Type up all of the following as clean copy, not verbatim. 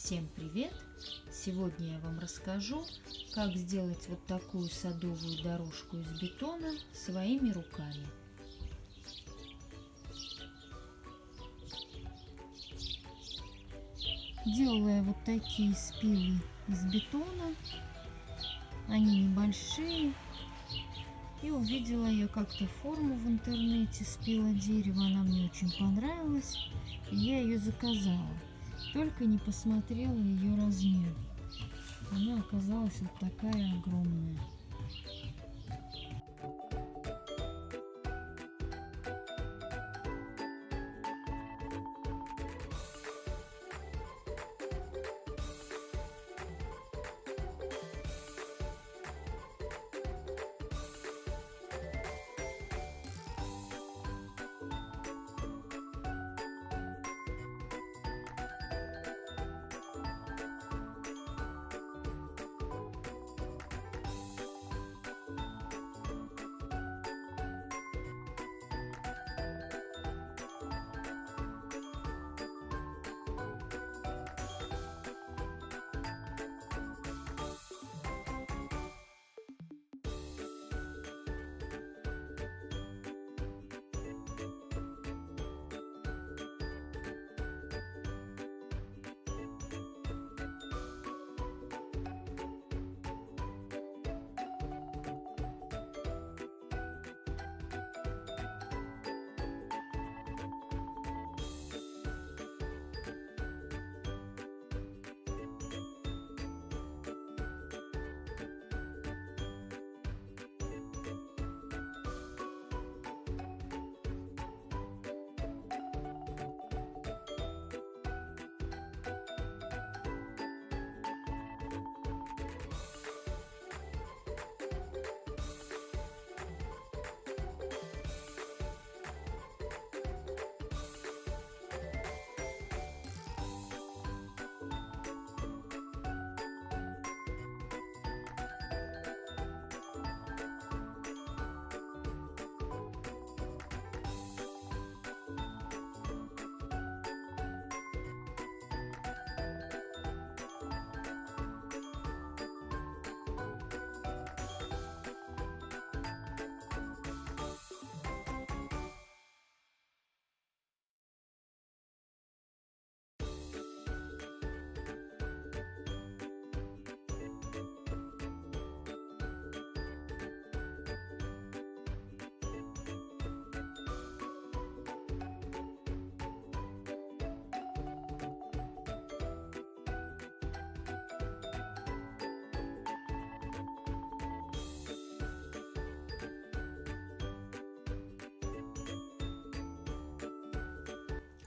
Всем привет! Сегодня я вам расскажу, как сделать вот такую садовую дорожку из бетона своими руками. Делая вот такие спилы из бетона, они небольшие, и увидела я как-то форму в интернете, спила дерево, она мне очень понравилась, и я ее заказала. Только не посмотрела ее размер. Она оказалась вот такая огромная.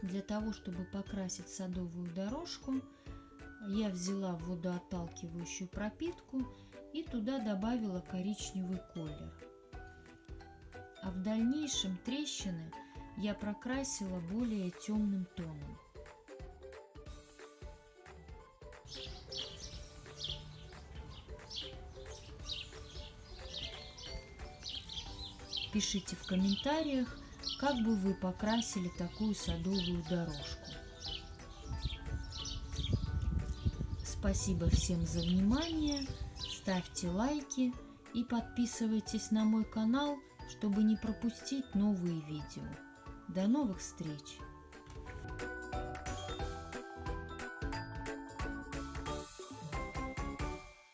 Для того, чтобы покрасить садовую дорожку, я взяла водоотталкивающую пропитку и туда добавила коричневый колер. А в дальнейшем трещины я прокрасила более темным тоном. Пишите в комментариях, как бы вы покрасили такую садовую дорожку. Спасибо всем за внимание, ставьте лайки и подписывайтесь на мой канал, чтобы не пропустить новые видео. До новых встреч!